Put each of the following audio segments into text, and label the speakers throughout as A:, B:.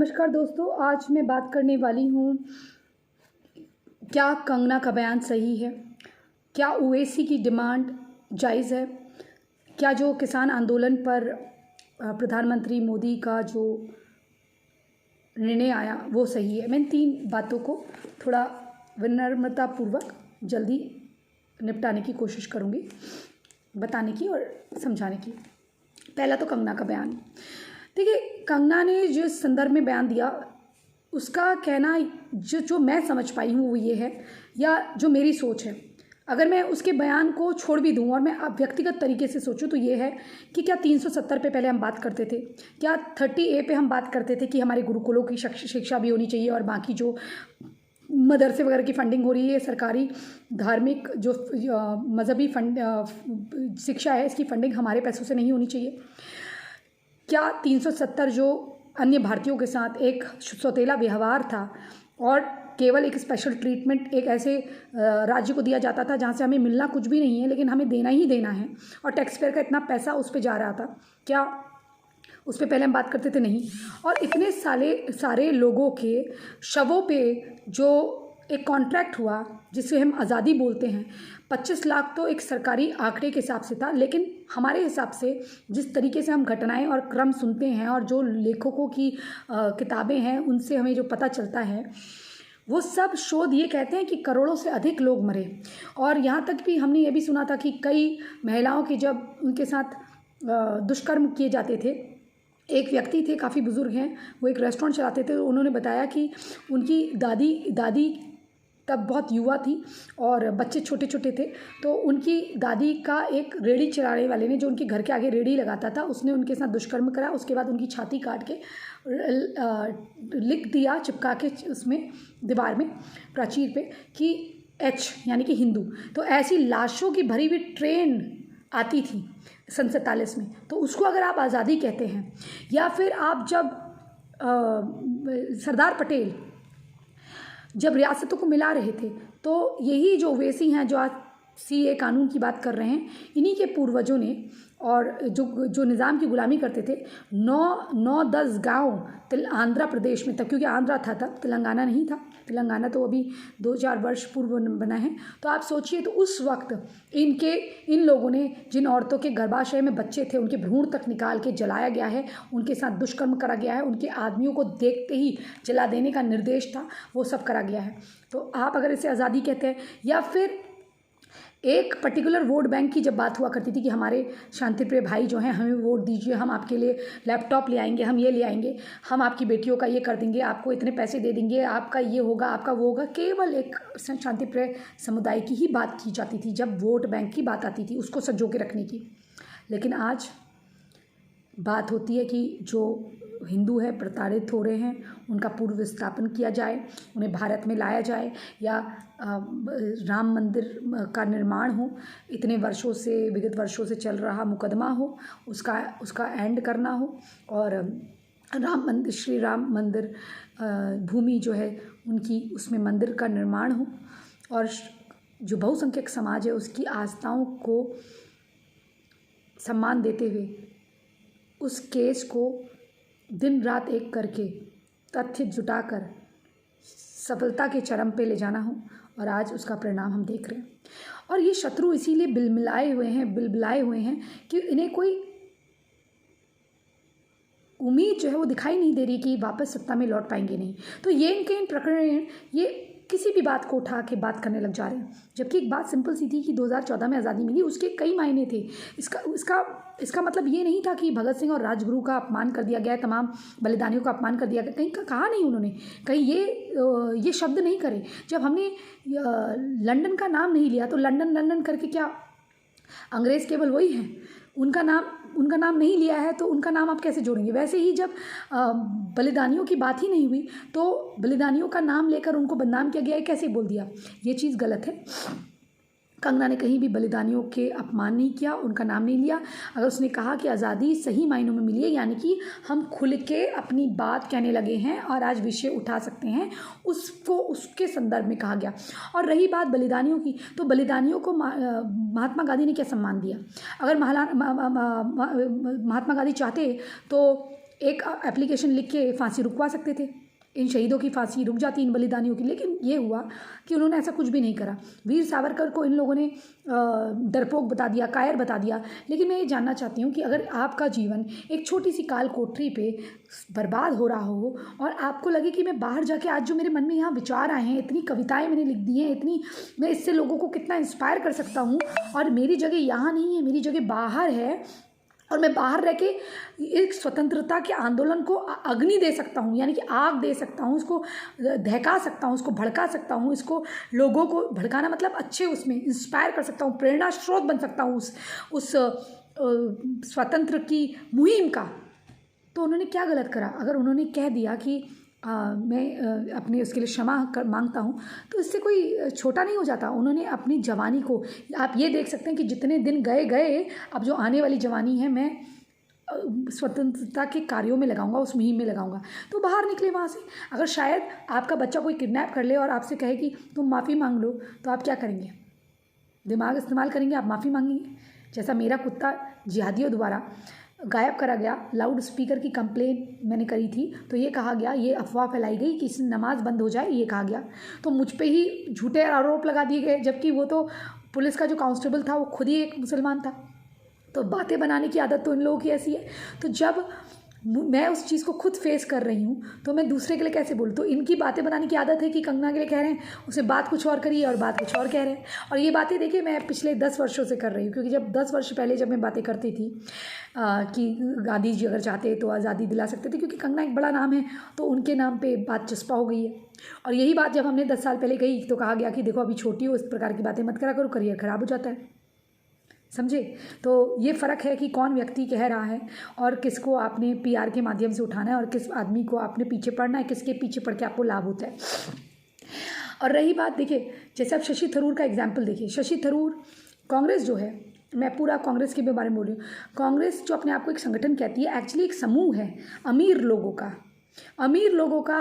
A: नमस्कार दोस्तों, आज मैं बात करने वाली हूँ, क्या कंगना का बयान सही है? क्या ओवैसी की डिमांड जायज़ है? क्या जो किसान आंदोलन पर प्रधानमंत्री मोदी का जो निर्णय आया वो सही है? मैं इन 3 बातों को थोड़ा विनम्रतापूर्वक जल्दी निपटाने की कोशिश करूँगी, बताने की और समझाने की। पहला तो कंगना का बयान। देखिए, कंगना ने जिस संदर्भ में बयान दिया, उसका कहना जो मैं समझ पाई हूँ वो ये है, या जो मेरी सोच है, अगर मैं उसके बयान को छोड़ भी दूँ और मैं अब व्यक्तिगत तरीके से सोचूं तो ये है कि क्या 370 पे पहले हम बात करते थे, क्या 30A पे हम बात करते थे कि हमारे गुरुकुलों की शिक्षा भी होनी चाहिए और बाकी जो मदरसे वगैरह की फंडिंग हो रही है, सरकारी धार्मिक जो मजहबी शिक्षा है, इसकी फंडिंग हमारे पैसों से नहीं होनी चाहिए। क्या 370 जो अन्य भारतीयों के साथ एक सौतेला व्यवहार था और केवल एक स्पेशल ट्रीटमेंट एक ऐसे राज्य को दिया जाता था जहाँ से हमें मिलना कुछ भी नहीं है लेकिन हमें देना ही देना है और टैक्स पेयर का इतना पैसा उस पर जा रहा था, क्या उस पर पहले हम बात करते थे? नहीं। और इतने सारे लोगों के शवों पे जो एक कॉन्ट्रैक्ट हुआ जिसे हम आज़ादी बोलते हैं, 25 लाख तो एक सरकारी आंकड़े के हिसाब से था, लेकिन हमारे हिसाब से जिस तरीके से हम घटनाएं और क्रम सुनते हैं और जो लेखकों की किताबें हैं उनसे हमें जो पता चलता है, वो सब शोध ये कहते हैं कि करोड़ों से अधिक लोग मरे। और यहाँ तक भी हमने ये भी सुना था कि कई महिलाओं की जब उनके साथ दुष्कर्म किए जाते थे, एक व्यक्ति थे, काफ़ी बुजुर्ग हैं, वो एक रेस्टोरेंट चलाते थे, तो उन्होंने बताया कि उनकी दादी तब बहुत युवा थी और बच्चे छोटे छोटे थे, तो उनकी दादी का एक रेड़ी चलाने वाले ने, जो उनके घर के आगे रेड़ी लगाता था, उसने उनके साथ दुष्कर्म करा। उसके बाद उनकी छाती काट के लिख दिया, चिपका के उसमें दीवार में प्राचीर पे कि H यानी कि हिंदू। तो ऐसी लाशों की भरी हुई ट्रेन आती थी सन 47 में, तो उसको अगर आप आज़ादी कहते हैं, या फिर आप जब सरदार पटेल जब रियासतों को मिला रहे थे, तो यही जो ओवैसी हैं जो आज CA कानून की बात कर रहे हैं, इन्हीं के पूर्वजों ने, और जो निज़ाम की गुलामी करते थे, 9-10 गांव आंध्र प्रदेश में, तब क्योंकि आंध्रा था तब, तेलंगाना नहीं था, तेलंगाना तो अभी 2-4 वर्ष पूर्व बना है। तो आप सोचिए, तो उस वक्त इन लोगों ने, जिन औरतों के गर्भाशय में बच्चे थे उनके भ्रूण तक निकाल के जलाया गया है, उनके साथ दुष्कर्म करा गया है, उनके आदमियों को देखते ही जला देने का निर्देश था, वो सब करा गया है। तो आप अगर इसे आज़ादी कहते हैं, या फिर एक पर्टिकुलर वोट बैंक की जब बात हुआ करती थी कि हमारे शांतिप्रिय भाई जो हैं, हमें वोट दीजिए, हम आपके लिए लैपटॉप ले आएंगे, हम ये ले आएंगे, हम आपकी बेटियों का ये कर देंगे, आपको इतने पैसे दे देंगे, आपका ये होगा, आपका वो होगा, केवल एक शांतिप्रिय समुदाय की ही बात की जाती थी जब वोट बैंक की बात आती थी, उसको संजो के रखने की। लेकिन आज बात होती है कि जो हिंदू है प्रताड़ित हो रहे हैं, उनका पूर्व विस्थापन किया जाए, उन्हें भारत में लाया जाए, या राम मंदिर का निर्माण हो, इतने वर्षों से, विगत वर्षों से चल रहा मुकदमा हो, उसका एंड करना हो, और श्री राम मंदिर भूमि जो है उनकी, उसमें मंदिर का निर्माण हो, और जो बहुसंख्यक समाज है उसकी आस्थाओं को सम्मान देते हुए उस केस को दिन रात एक करके तथ्य जुटाकर सफलता के चरम पे ले जाना हो, और आज उसका परिणाम हम देख रहे हैं। और ये शत्रु इसीलिए बिलबिलाए हुए हैं कि इन्हें कोई उम्मीद जो है वो दिखाई नहीं दे रही कि वापस सत्ता में लौट पाएंगे नहीं। तो ये इन प्रकरण, ये किसी भी बात को उठा के बात करने लग जा रहे हैं, जबकि एक बात सिंपल सी थी कि 2014 में आज़ादी मिली, उसके कई मायने थे। इसका मतलब ये नहीं था कि भगत सिंह और राजगुरु का अपमान कर दिया गया है, तमाम बलिदानियों का अपमान कर दिया गया, कहीं का कहा नहीं उन्होंने, कहीं ये शब्द नहीं करे। जब हमने लंदन का नाम नहीं लिया, तो लंदन करके क्या अंग्रेज़ केवल वही हैं? उनका नाम नहीं लिया है तो उनका नाम आप कैसे जोड़ेंगे? वैसे ही जब बलिदानियों की बात ही नहीं हुई, तो बलिदानियों का नाम लेकर उनको बदनाम किया गया है, कैसे बोल दिया? ये चीज़ गलत है। कंगना ने कहीं भी बलिदानियों के अपमान नहीं किया, उनका नाम नहीं लिया। अगर उसने कहा कि आज़ादी सही मायनों में मिली है, यानी कि हम खुल के अपनी बात कहने लगे हैं और आज विषय उठा सकते हैं, उसको उसके संदर्भ में कहा गया। और रही बात बलिदानियों की, तो बलिदानियों को महात्मा गांधी ने क्या सम्मान दिया? अगर महात्मा गांधी चाहते तो एक एप्लीकेशन लिख के फांसी रुकवा सकते थे, इन शहीदों की फांसी रुक जाती, इन बलिदानियों की। लेकिन ये हुआ कि उन्होंने ऐसा कुछ भी नहीं करा। वीर सावरकर को इन लोगों ने डरपोक बता दिया, कायर बता दिया। लेकिन मैं ये जानना चाहती हूँ कि अगर आपका जीवन एक छोटी सी काल कोठरी पे बर्बाद हो रहा हो और आपको लगे कि मैं बाहर जाके आज जो मेरे मन में यहाँ विचार आए हैं, इतनी कविताएं मैंने लिख दी हैं, इतनी मैं इससे लोगों को कितना इंस्पायर कर सकता हूँ, और मेरी जगह यहाँ नहीं है, मेरी जगह बाहर है, और मैं बाहर रह के एक स्वतंत्रता के आंदोलन को अग्नि दे सकता हूँ, यानी कि आग दे सकता हूँ, उसको दहका सकता हूँ, उसको भड़का सकता हूँ, इसको लोगों को भड़काना मतलब अच्छे उसमें इंस्पायर कर सकता हूँ, प्रेरणा स्रोत बन सकता हूँ उस स्वतंत्र की मुहिम का। तो उन्होंने क्या गलत करा? अगर उन्होंने कह दिया कि मैं अपने उसके लिए क्षमा मांगता हूँ, तो इससे कोई छोटा नहीं हो जाता। उन्होंने अपनी जवानी को, आप ये देख सकते हैं कि जितने दिन गए, अब जो आने वाली जवानी है मैं स्वतंत्रता के कार्यों में लगाऊंगा, उस मुहिम में लगाऊंगा। तो बाहर निकले वहाँ से। अगर शायद आपका बच्चा कोई किडनैप कर ले और आपसे कहे कि तुम माफ़ी मांग लो, तो आप क्या करेंगे? दिमाग इस्तेमाल करेंगे, आप माफ़ी मांगेंगे? जैसा मेरा कुत्ता जिहादियों द्वारा गायब करा गया, लाउड स्पीकर की कंप्लेन मैंने करी थी, तो ये कहा गया, ये अफवाह फैलाई गई कि इससे नमाज बंद हो जाए, ये कहा गया, तो मुझ पे ही झूठे आरोप लगा दिए गए, जबकि वो तो पुलिस का जो कांस्टेबल था वो खुद ही एक मुसलमान था। तो बातें बनाने की आदत तो इन लोगों की ऐसी है। तो जब मैं उस चीज़ को खुद फेस कर रही हूँ तो मैं दूसरे के लिए कैसे बोलूँ? तो इनकी बातें बनाने की आदत है कि कंगना के लिए कह रहे हैं, उसे बात कुछ और करिए और बात कुछ और कह रहे हैं। और ये बातें देखिए मैं पिछले 10 वर्षों से कर रही हूँ, क्योंकि जब 10 वर्ष पहले जब मैं बातें करती थी कि गांधी जी अगर चाहते तो आज़ादी दिला सकते थे, क्योंकि कंगना एक बड़ा नाम है तो उनके नाम पर बात चस्पा हो गई है। और यही बात जब हमने 10 साल पहले कही तो कहा गया कि देखो अभी छोटी हो, इस प्रकार की बातें मत करा करो, करियर ख़राब हो जाता है। समझे? तो ये फ़र्क है कि कौन व्यक्ति कह रहा है और किसको आपने पीआर के माध्यम से उठाना है और किस आदमी को आपने पीछे पड़ना है, किसके पीछे पड़ के आपको लाभ होता है। और रही बात, देखिए जैसे आप शशि थरूर का एग्जाम्पल देखिए, शशि थरूर, कांग्रेस जो है, मैं पूरा कांग्रेस के बारे में बोल रही हूँ। कांग्रेस जो अपने आप को एक संगठन कहती है, एक्चुअली एक समूह है अमीर लोगों का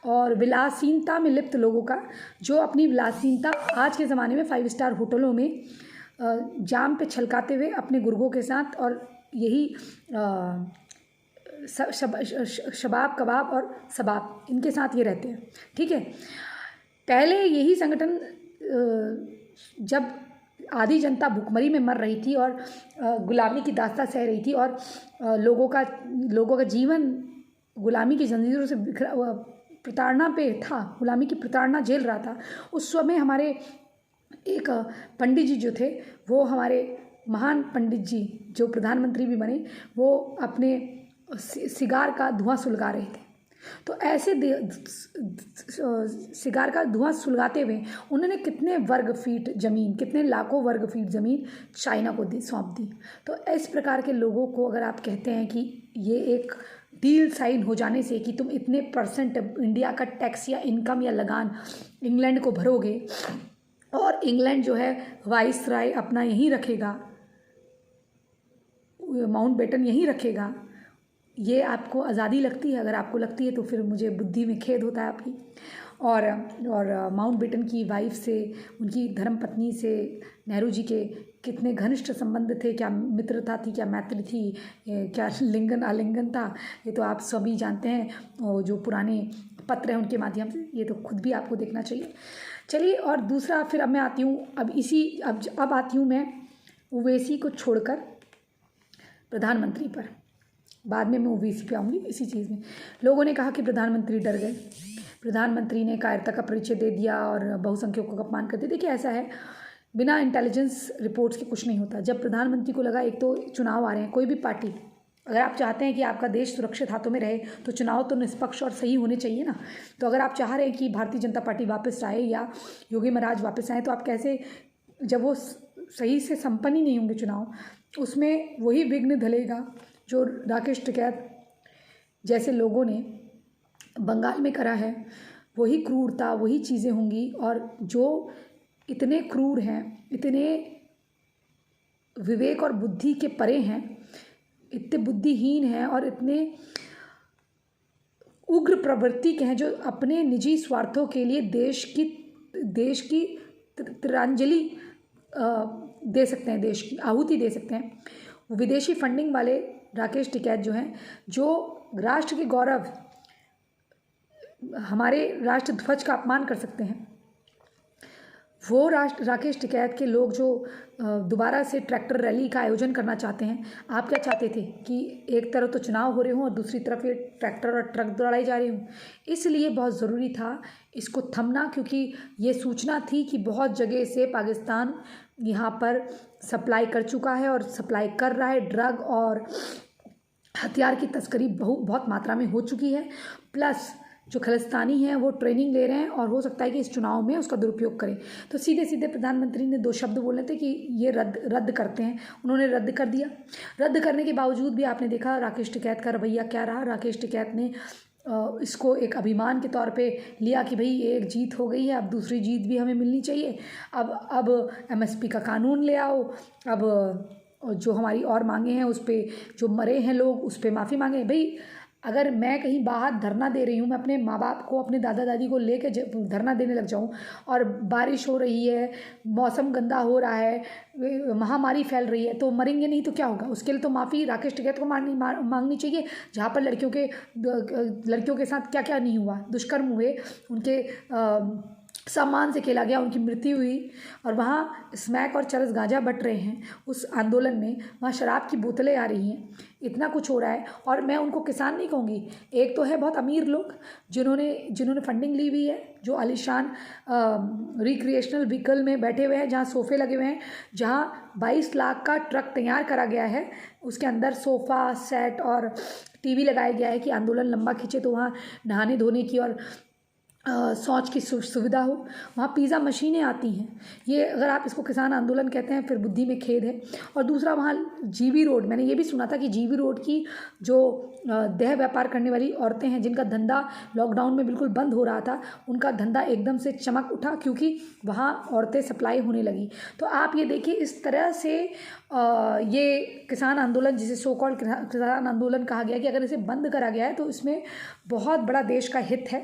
A: और विलासीनता में लिप्त लोगों का, जो अपनी विलासीनता आज के ज़माने में 5 स्टार होटलों में जाम पे छलकाते हुए अपने गुर्गों के साथ, और यही शबाब कबाब और सबाब, इनके साथ ये रहते हैं। ठीक है, पहले यही संगठन जब आधी जनता भुखमरी में मर रही थी और गुलामी की दास्तां सह रही थी और लोगों का जीवन गुलामी की जंजीरों से प्रताड़ना पे था, गुलामी की प्रताड़ना झेल रहा था, उस समय हमारे एक पंडित जी जो थे, वो हमारे महान पंडित जी जो प्रधानमंत्री भी बने, वो अपने सिगार का धुआं सुलगा रहे थे। तो ऐसे सिगार का धुआं सुलगाते हुए उन्होंने कितने लाखों वर्ग फीट ज़मीन चाइना को सौंप दी। तो इस प्रकार के लोगों को अगर आप कहते हैं कि ये एक डील साइन हो जाने से कि तुम इतने % इंडिया का टैक्स या इनकम या लगान इंग्लैंड को भरोगे और इंग्लैंड जो है वाइसराय अपना यहीं रखेगा, माउंटबेटन यहीं रखेगा, ये आपको आज़ादी लगती है? अगर आपको लगती है तो फिर मुझे बुद्धि में खेद होता है आपकी। और माउंटबेटन की वाइफ से, उनकी धर्मपत्नी से नेहरू जी के कितने घनिष्ठ संबंध थे, क्या मित्रता थी, क्या मैत्री थी, क्या लिंगन आलिंगन था, ये तो आप सभी जानते हैं। और जो पुराने पत्र हैं उनके माध्यम से, ये तो खुद भी आपको देखना चाहिए। चलिए, और दूसरा फिर अब मैं आती हूँ अब आती हूँ मैं ओवैसी को छोड़कर प्रधानमंत्री पर। बाद में मैं ओवैसी पे आऊँगी इसी चीज़ में। लोगों ने कहा कि प्रधानमंत्री डर गए, प्रधानमंत्री ने कायरता का परिचय दे दिया और बहुसंख्यकों का अपमान कर दिया। देखिए ऐसा है, बिना इंटेलिजेंस रिपोर्ट्स के कुछ नहीं होता। जब प्रधानमंत्री को लगा, एक तो चुनाव आ रहे हैं, कोई भी पार्टी, अगर आप चाहते हैं कि आपका देश सुरक्षित हाथों में रहे तो चुनाव तो निष्पक्ष और सही होने चाहिए ना। तो अगर आप चाह रहे हैं कि भारतीय जनता पार्टी वापस आए या योगी महाराज वापस आए, तो आप कैसे, जब वो सही से संपन्न ही नहीं होंगे चुनाव, उसमें वही विघ्न धलेगा जो राकेश टिकैत जैसे लोगों ने बंगाल में करा है, वही क्रूरता, वही चीज़ें होंगी। और जो इतने क्रूर हैं, इतने विवेक और बुद्धि के परे हैं, इतने बुद्धिहीन हैं और इतने उग्र प्रवृत्ति के हैं, जो अपने निजी स्वार्थों के लिए देश की तिलांजलि दे सकते हैं, देश की आहुति दे सकते हैं। विदेशी फंडिंग वाले राकेश टिकैत जो हैं, जो राष्ट्र के गौरव, हमारे राष्ट्र ध्वज का अपमान कर सकते हैं, वो राकेश टिकैत के लोग जो दोबारा से ट्रैक्टर रैली का आयोजन करना चाहते हैं। आप क्या चाहते थे कि एक तरफ तो चुनाव हो रहे हों और दूसरी तरफ ये ट्रैक्टर और ट्रक दौड़ाए जा रहे हों? इसलिए बहुत ज़रूरी था इसको थमना, क्योंकि ये सूचना थी कि बहुत जगह से पाकिस्तान यहाँ पर सप्लाई कर चुका है और सप्लाई कर रहा है। ड्रग और हथियार की तस्करी बहुत मात्रा में हो चुकी है। प्लस जो खलिस्तानी हैं वो ट्रेनिंग ले रहे हैं और हो सकता है कि इस चुनाव में उसका दुरुपयोग करें। तो सीधे सीधे प्रधानमंत्री ने 2 शब्द बोले थे कि ये रद्द करते हैं। उन्होंने रद्द कर दिया। रद्द करने के बावजूद भी आपने देखा राकेश टिकैत का रवैया क्या रहा। राकेश टिकैत ने इसको एक अभिमान के तौर पे लिया कि भाई एक जीत हो गई है, अब दूसरी जीत भी हमें मिलनी चाहिए। अब MSP का कानून ले आओ, अब जो हमारी और मांगे हैं उस पर, जो मरे हैं लोग उस पर माफ़ी मांगे। भाई अगर मैं कहीं बाहर धरना दे रही हूँ, मैं अपने माँ बाप को, अपने दादा दादी को लेके धरना देने लग जाऊँ और बारिश हो रही है, मौसम गंदा हो रहा है, महामारी फैल रही है, तो मरेंगे नहीं तो क्या होगा? उसके लिए तो माफ़ी राकेश टिकैत को मांगनी चाहिए। जहाँ पर लड़कियों के साथ क्या क्या नहीं हुआ, दुष्कर्म हुए, उनके सम्मान से खेला गया, उनकी मृत्यु हुई, और वहाँ स्मैक और चरस गांजा बट रहे हैं उस आंदोलन में, वहाँ शराब की बोतलें आ रही हैं, इतना कुछ हो रहा है। और मैं उनको किसान नहीं कहूँगी। एक तो है बहुत अमीर लोग जिन्होंने फंडिंग ली हुई है, जो आलीशान रिक्रिएशनल व्हीकल में बैठे हुए हैं, जहाँ सोफ़े लगे हुए हैं, जहाँ 22 लाख का ट्रक तैयार करा गया है, उसके अंदर सोफ़ा सेट और TV लगाया गया है कि आंदोलन लंबा खींचे तो वहाँ नहाने धोने की और शौच की सुविधा हो। वहाँ पिज़्ज़ा मशीनें आती हैं। ये अगर आप इसको किसान आंदोलन कहते हैं फिर बुद्धि में खेद है। और दूसरा, वहाँ GV रोड, मैंने ये भी सुना था कि GV रोड की जो देह व्यापार करने वाली औरतें हैं, जिनका धंधा लॉकडाउन में बिल्कुल बंद हो रहा था, उनका धंधा एकदम से चमक उठा, क्योंकि वहाँ औरतें सप्लाई होने लगी। तो आप ये देखिए, इस तरह से ये किसान आंदोलन, जिसे सो कॉल्ड किसान आंदोलन कहा गया, कि अगर इसे बंद करा गया है तो इसमें बहुत बड़ा देश का हित है।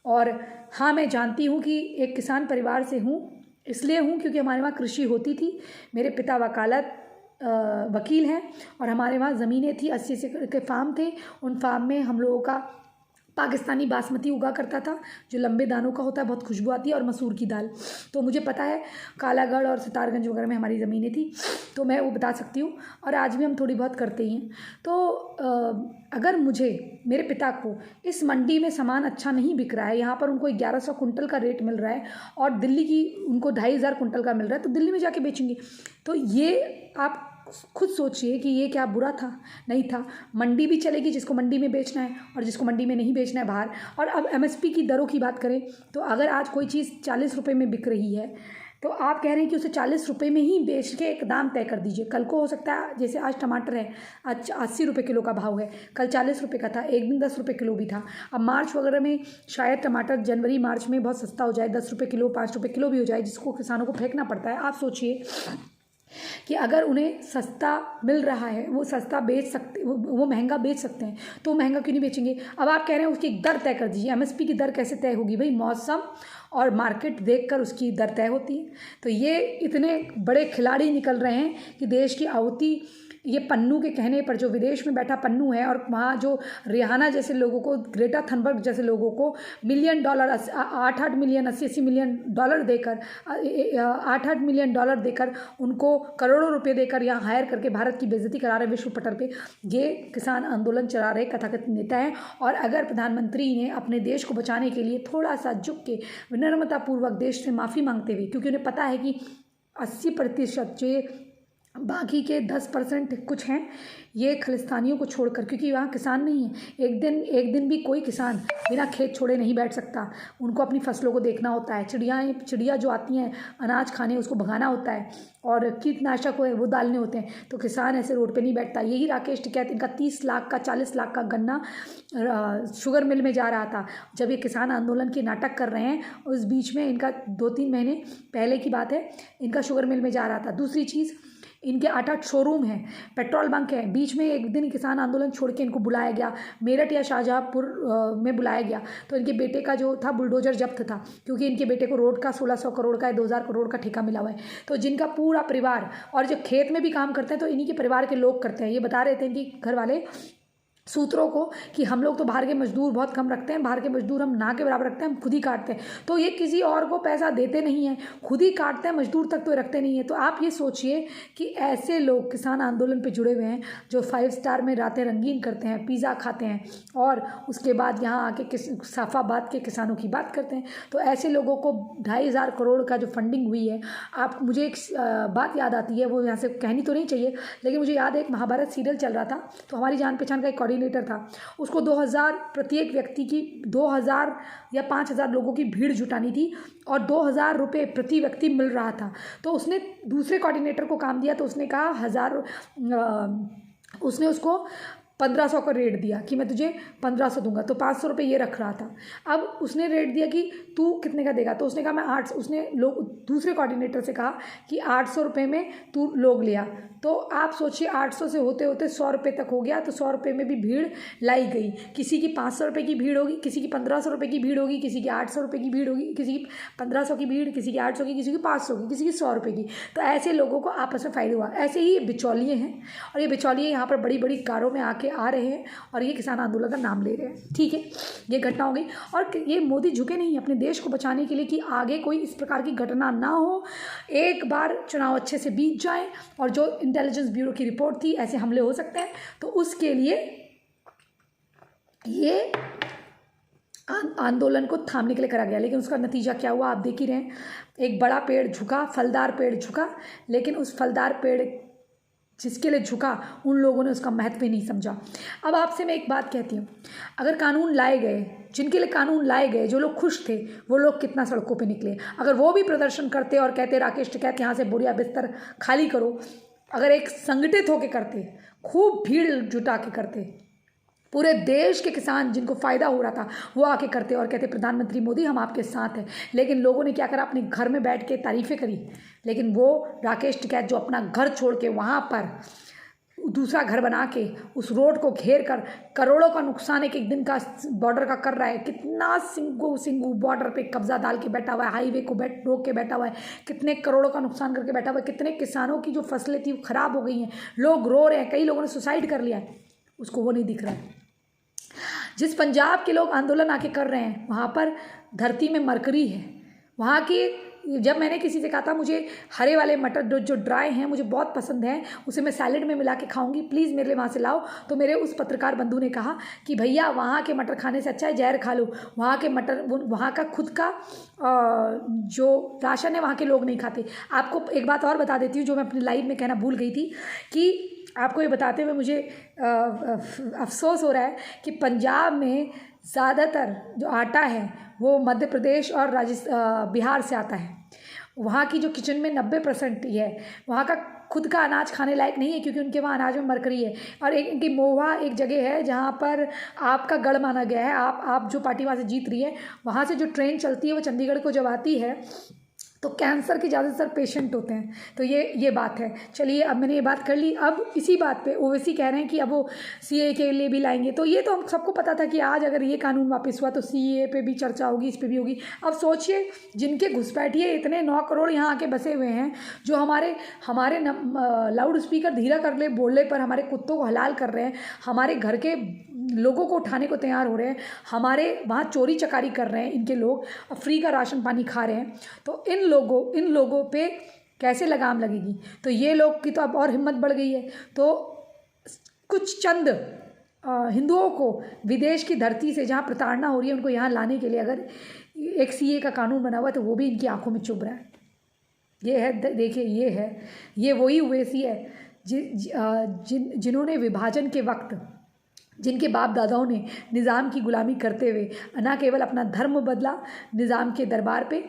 A: और हाँ, मैं जानती हूँ कि एक किसान परिवार से हूँ, इसलिए हूँ क्योंकि हमारे वहाँ कृषि होती थी। मेरे पिता वकील हैं और हमारे वहाँ ज़मीनें थी, 80 एकड़ के फार्म थे। उन फार्म में हम लोगों का पाकिस्तानी बासमती उगा करता था, जो लंबे दानों का होता है, बहुत खुशबू आती है, और मसूर की दाल। तो मुझे पता है, कालागढ़ और सितारगंज वगैरह में हमारी ज़मीनें थी, तो मैं वो बता सकती हूँ। और आज भी हम थोड़ी बहुत करते ही हैं। तो अगर मेरे पिता को इस मंडी में सामान अच्छा नहीं बिक रहा है, यहाँ पर उनको 1100 कुंटल का रेट मिल रहा है और दिल्ली की उनको 2500 कुंटल का मिल रहा है, तो दिल्ली में जाके बेचेंगे। तो ये आप खुद सोचिए कि ये क्या बुरा था? नहीं था। मंडी भी चलेगी जिसको मंडी में बेचना है, और जिसको मंडी में नहीं बेचना है बाहर। और अब MSP की दरों की बात करें तो अगर आज कोई चीज़ 40 रुपये में बिक रही है, तो आप कह रहे हैं कि उसे 40 रुपये में ही बेच के एक दाम तय कर दीजिए। कल को हो सकता है, जैसे आज टमाटर है, आज 80 रुपये किलो का भाव है, कल 40 रुपये का था, एक दिन 10 रुपये किलो भी था। अब मार्च वगैरह में शायद टमाटर जनवरी मार्च में बहुत सस्ता हो जाए, 10 रुपये किलो, 5 रुपये किलो भी हो जाए, जिसको किसानों को फेंकना पड़ता है। आप सोचिए कि अगर उन्हें सस्ता मिल रहा है, वो सस्ता बेच सकते, वो महंगा बेच सकते हैं, तो महंगा क्यों नहीं बेचेंगे? अब आप कह रहे हैं उसकी दर तय कर दीजिए। MSP की दर कैसे तय होगी? भाई मौसम और मार्केट देखकर उसकी दर तय होती है। तो ये इतने बड़े खिलाड़ी निकल रहे हैं कि देश की आहुति, ये पन्नू के कहने पर, जो विदेश में बैठा पन्नू है, और वहाँ जो रिहाना जैसे लोगों को, ग्रेटा थनबर्ग जैसे लोगों को $1 मिलियन, 8-8 मिलियन, 80-80 मिलियन डॉलर देकर, 8-8 मिलियन डॉलर देकर, उनको करोड़ों रुपए देकर यहाँ हायर करके भारत की बेइज्जती करा रहे विश्व पटल पे, ये किसान आंदोलन चला रहे तथाकथित नेता हैं। और अगर प्रधानमंत्री ने अपने देश को बचाने के लिए थोड़ा सा झुक के विनम्रतापूर्वक देश से माफ़ी मांगते हुए, क्योंकि उन्हें पता है कि 80% जो बाकी के 10% कुछ हैं, ये खलिस्तानियों को छोड़कर, क्योंकि वहाँ किसान नहीं है। एक दिन भी कोई किसान बिना खेत छोड़े नहीं बैठ सकता। उनको अपनी फसलों को देखना होता है, चिड़िया जो आती हैं अनाज खाने, उसको भगाना होता है, और कीटनाशक वो डालने होते हैं। तो किसान ऐसे रोड पे नहीं बैठता। यही राकेश टिकैत, इनका 30 लाख का, 40 लाख का गन्ना शुगर मिल में जा रहा था जब ये किसान आंदोलन के नाटक कर रहे हैं। उस बीच में इनका 2-3 महीने पहले की बात है, इनका शुगर मिल में जा रहा था। दूसरी चीज़, इनके 8-8 शोरूम हैं, पेट्रोल बंक है। बीच में एक दिन किसान आंदोलन छोड़ के इनको बुलाया गया, मेरठ या शाहजहाँपुर में बुलाया गया, तो इनके बेटे का जो था बुलडोजर जब्त था, क्योंकि इनके बेटे को रोड का 1600 करोड़ का या 2000 करोड़ का ठेका मिला हुआ है। तो जिनका पूरा परिवार, और जो खेत में भी काम करते हैं तो इन्हीं के परिवार के लोग करते हैं। ये बता रहे थे इनकी घर वाले सूत्रों को कि हम लोग तो बाहर के मजदूर बहुत कम रखते हैं, बाहर के मजदूर हम ना के बराबर रखते हैं, हम खुद ही काटते हैं। तो ये किसी और को पैसा देते नहीं हैं, खुद ही काटते हैं, मजदूर तक तो रखते नहीं हैं। तो आप ये सोचिए कि ऐसे लोग किसान आंदोलन पे जुड़े हुए हैं जो 5 स्टार में रातें रंगीन करते हैं, पिज़्ज़ा खाते हैं और उसके बाद यहाँ आके साफाबाद के किसानों की बात करते हैं। तो ऐसे लोगों को 2,500 करोड़ का जो फंडिंग हुई है, आप मुझे एक बात याद आती है, वो यहाँ से कहनी तो नहीं चाहिए, लेकिन मुझे याद है एक महाभारत सीरियल चल रहा था, तो हमारी जान पहचान का एक कोऑर्डिनेटर था, उसको 2,000 प्रत्येक व्यक्ति की 2,000 या 5,000 लोगों की भीड़ जुटानी थी और 2,000 रुपये प्रति व्यक्ति मिल रहा था। तो उसने दूसरे कोऑर्डिनेटर को काम दिया, तो उसने कहा उसने उसको 1,500 का रेट दिया कि मैं तुझे 1,500 दूंगा, तो 500 रुपये ये रख रहा था। अब उसने रेट दिया कि तू कितने का देगा, तो उसने कहा मैं 800, उसने लोग दूसरे कोऑर्डिनेटर से कहा कि 800 रुपये में तू लोग लिया। तो आप सोचिए 800 से होते होते 100 रुपये तक हो गया, तो 100 रुपये में भी भीड़ लाई गई। किसी की 500 रुपये की भीड़ होगी, किसी की 1,500 रुपये की भीड़ होगी, किसी की 800 रुपये की भीड़ होगी, किसी की 1,500 की भीड़, किसी की 800 की, किसी की 500 की, किसी की 100 रुपये की। तो ऐसे लोगों को आपस में फ़ायदा हुआ। ऐसे ही बिचौलिए हैं और ये बिचौलिए यहाँ पर बड़ी बड़ी कारों में आके आ रहे हैं और ये किसान आंदोलन का नाम ले रहे हैं। ठीक है, ये घटना हो गई और ये मोदी झुके नहीं अपने देश को बचाने के लिए कि आगे कोई इस प्रकार की घटना ना हो। एक बार चुनाव अच्छे से बीत जाए और जो इंटेलिजेंस ब्यूरो की रिपोर्ट थी ऐसे हमले हो सकते हैं, तो उसके लिए ये आंदोलन को थामने के लिए करा गया। लेकिन उसका नतीजा क्या हुआ आप देख ही रहे हैं। एक बड़ा पेड़ झुका, फलदार पेड़ झुका, लेकिन उस फलदार पेड़ जिसके लिए झुका उन लोगों ने उसका महत्व ही नहीं समझा। अब आपसे मैं एक बात कहती हूँ, अगर कानून लाए गए, जिनके लिए कानून लाए गए, जो लोग खुश थे, वो लोग कितना सड़कों पे निकले। अगर वो भी प्रदर्शन करते और कहते राकेश टिकैत यहाँ से बोरिया बिस्तर खाली करो, अगर एक संगठित होकर करते, खूब भीड़ जुटा के करते, पूरे देश के किसान जिनको फ़ायदा हो रहा था वो आके करते और कहते प्रधानमंत्री मोदी हम आपके साथ हैं। लेकिन लोगों ने क्या करा, अपने घर में बैठ के तारीफ़ें करी। लेकिन वो राकेश टिकैत जो अपना घर छोड़ के वहाँ पर दूसरा घर बना के उस रोड को घेर कर करोड़ों का नुकसान एक दिन का बॉर्डर का कर रहा है, कितना सिंगू बॉर्डर पे कब्जा डाल के बैठा हुआ है, हाईवे को रोक के बैठा हुआ है, कितने करोड़ों का नुकसान करके बैठा हुआ है, कितने किसानों की जो फसलें थी वो ख़राब हो गई हैं, लोग रो रहे हैं, कई लोगों ने सुसाइड कर लिया है, उसको वो नहीं दिख रहा है। जिस पंजाब के लोग आंदोलन आके कर रहे हैं वहाँ पर धरती में मरकरी है। वहाँ की जब मैंने किसी से कहा था मुझे हरे वाले मटर जो ड्राई हैं मुझे बहुत पसंद हैं, उसे मैं सैलेड में मिला के खाऊंगी, प्लीज़ मेरे लिए वहाँ से लाओ। तो मेरे उस पत्रकार बंधु ने कहा कि भैया वहाँ के मटर खाने से अच्छा है जहर खा लो। वहाँ के मटर वहाँ का खुद का जो राशन है वहाँ के लोग नहीं खाते। आपको एक बात और बता देती हूँ जो मैं अपनी लाइव में कहना भूल गई थी कि आपको ये बताते हुए मुझे अफसोस हो रहा है कि पंजाब में ज़्यादातर जो आटा है वो मध्य प्रदेश और बिहार से आता है। वहाँ की जो किचन में 90% ही है, वहाँ का खुद का अनाज खाने लायक नहीं है क्योंकि उनके वहाँ अनाज में मरकरी है। और एक इनकी मोहा एक जगह है जहाँ पर आपका गढ़ माना गया है। आप जो पार्टी वहाँ से जीत रही है, वहाँ से जो ट्रेन चलती है वो चंडीगढ़ को जब आती है तो कैंसर के ज़्यादातर पेशेंट होते हैं। तो ये बात है। चलिए अब मैंने ये बात कर ली। अब इसी बात पे ओवैसी कह रहे हैं कि अब वो सीए के लिए भी लाएंगे। तो ये तो हम सबको पता था कि आज अगर ये कानून वापस हुआ तो सीए पे भी चर्चा होगी, इस पे भी होगी। अब सोचिए जिनके घुसपैठिए इतने 9 करोड़ यहाँ आके बसे हुए हैं, जो हमारे लाउड स्पीकर धीरा कर ले बोलने पर हमारे कुत्तों को हलाल कर रहे हैं, हमारे घर के लोगों को उठाने को तैयार हो रहे हैं, हमारे वहाँ चोरी चकारी कर रहे हैं इनके लोग, और फ्री का राशन पानी खा रहे हैं। तो इन लोगों पे कैसे लगाम लगेगी। तो ये लोग की तो अब और हिम्मत बढ़ गई है। तो कुछ चंद हिंदुओं को विदेश की धरती से जहाँ प्रताड़ना हो रही है उनको यहाँ लाने के लिए अगर एक सीए का कानून बना हुआ है तो वो भी इनकी आंखों में चुभ रहा है। ये है, देखिए ये वही ओवैसी है जिन्होंने विभाजन के वक्त जिनके बाप दादाओं ने निज़ाम की गुलामी करते हुए न केवल अपना धर्म बदला निज़ाम के दरबार पे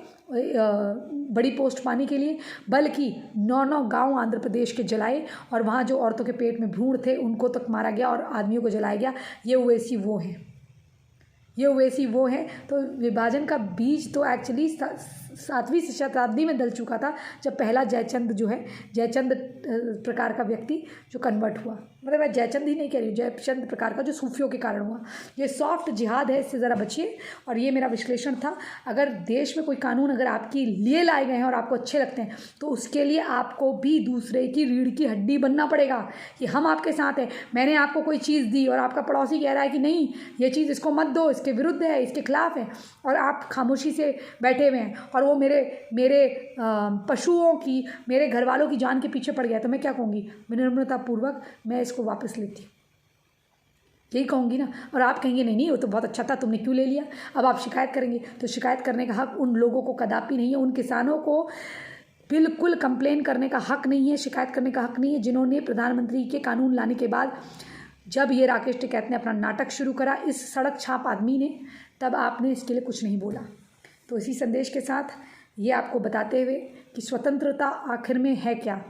A: बड़ी पोस्ट पाने के लिए, बल्कि 9 गांव आंध्र प्रदेश के जलाए और वहाँ जो औरतों के पेट में भ्रूण थे उनको तक मारा गया और आदमियों को जलाया गया। ये ओवैसी वो हैं। तो विभाजन का बीज तो एक्चुअली 7वीं शताब्दी में दल चुका था, जब पहला जयचंद जो है, जयचंद प्रकार का व्यक्ति जो कन्वर्ट हुआ। मतलब मैं जयचंद ही नहीं कह रही हूँ, जयचंद प्रकार का जो सूफियों के कारण हुआ। ये सॉफ्ट जिहाद है, इससे ज़रा बचिए। और ये मेरा विश्लेषण था। अगर देश में कोई कानून अगर आपके लिए लाए गए हैं और आपको अच्छे लगते हैं, तो उसके लिए आपको भी दूसरे की रीढ़ की हड्डी बनना पड़ेगा कि हम आपके साथ हैं। मैंने आपको कोई चीज़ दी और आपका पड़ोसी कह रहा है कि नहीं ये चीज़ इसको मत दो, इसके विरुद्ध है, इसके खिलाफ है, और आप खामोशी से बैठे हुए हैं और वो मेरे पशुओं की, मेरे घर वालों की जान के पीछे पड़ गया, तो मैं क्या कहूँगी? विनम्रतापूर्वक मैं इसको वापस लेती, यही कहूँगी ना। और आप कहेंगे नहीं नहीं वो तो बहुत अच्छा था, तुमने क्यों ले लिया? अब आप शिकायत करेंगे, तो शिकायत करने का हक उन लोगों को कदापि नहीं है। उन किसानों को बिल्कुल कंप्लेन करने का हक नहीं है, शिकायत करने का हक नहीं है, जिन्होंने प्रधानमंत्री के कानून लाने के बाद जब ये राकेश टिकैत ने अपना नाटक शुरू करा, इस सड़क छाप आदमी ने, तब आपने इसके लिए कुछ नहीं बोला। तो इसी संदेश के साथ ये आपको बताते हुए कि स्वतंत्रता आखिर में है क्या,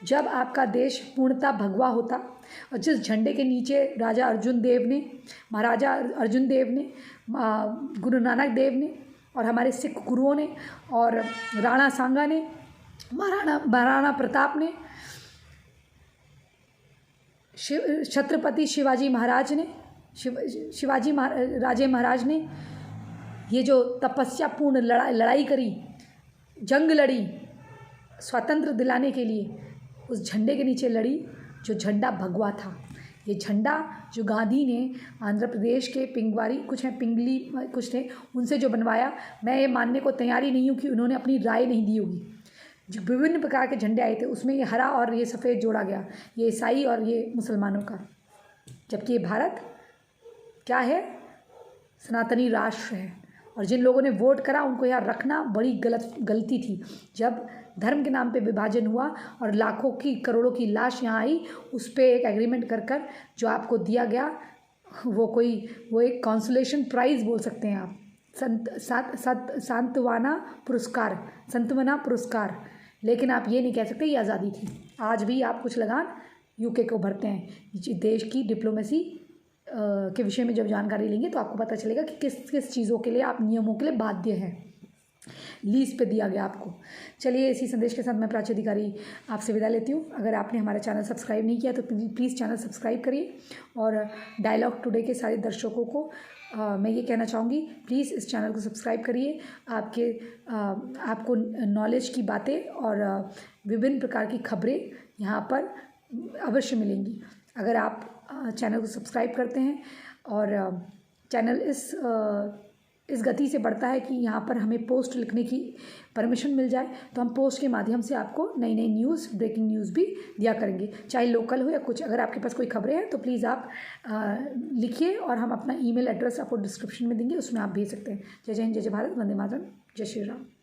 A: जब आपका देश पूर्णतः भगवा होता और जिस झंडे के नीचे महाराजा अर्जुन देव ने, गुरु नानक देव ने और हमारे सिख गुरुओं ने और राणा सांगा ने, महाराणा प्रताप ने, छत्रपति शिवाजी महाराज ने, राजे महाराज ने ये जो तपस्यापूर्ण लड़ाई करी, जंग लड़ी स्वतंत्र दिलाने के लिए, उस झंडे के नीचे लड़ी जो झंडा भगवा था। ये झंडा जो गांधी ने आंध्र प्रदेश के पिंगवारी कुछ हैं, पिंगली कुछ थे, उनसे जो बनवाया, मैं ये मानने को तैयार ही नहीं हूँ कि उन्होंने अपनी राय नहीं दी होगी। जो विभिन्न प्रकार के झंडे आए थे उसमें ये हरा और ये सफ़ेद जोड़ा गया, ये ईसाई और ये मुसलमानों का, जबकि ये भारत क्या है? सनातनी राष्ट्र है। और जिन लोगों ने वोट करा उनको यहाँ रखना बड़ी गलती थी। जब धर्म के नाम पे विभाजन हुआ और लाखों की करोड़ों की लाश यहाँ आई, उस पर एक एग्रीमेंट कर जो आपको दिया गया वो एक कॉन्सोलेशन प्राइज़ बोल सकते हैं आप, सांत्वना पुरस्कार। लेकिन आप ये नहीं कह सकते ये आज़ादी थी। आज भी आप कुछ लगान यूके को भरते हैं। देश की डिप्लोमेसी के विषय में जब जानकारी लेंगे तो आपको पता चलेगा कि किस किस चीज़ों के लिए आप नियमों के लिए बाध्य हैं, लीज पे दिया गया आपको। चलिए, इसी संदेश के साथ मैं प्राची अधिकारी आपसे विदा लेती हूँ। अगर आपने हमारा चैनल सब्सक्राइब नहीं किया तो प्लीज़ चैनल सब्सक्राइब करिए। और डायलॉग टुडे के सारे दर्शकों को मैं ये कहना चाहूँगी, प्लीज़ इस चैनल को सब्सक्राइब करिए। आपको नॉलेज की बातें और विभिन्न प्रकार की खबरें यहाँ पर अवश्य मिलेंगी अगर आप चैनल को सब्सक्राइब करते हैं। और चैनल इस गति से बढ़ता है कि यहाँ पर हमें पोस्ट लिखने की परमिशन मिल जाए तो हम पोस्ट के माध्यम से आपको नई नई न्यूज़, ब्रेकिंग न्यूज़ भी दिया करेंगे, चाहे लोकल हो या कुछ। अगर आपके पास कोई खबरें हैं तो प्लीज़ आप लिखिए और हम अपना ईमेल एड्रेस आपको डिस्क्रिप्शन में देंगे, उसमें आप भेज सकते हैं। जय जय हिंद, जय जय भारत, वंदे मातरम, जय श्री राम।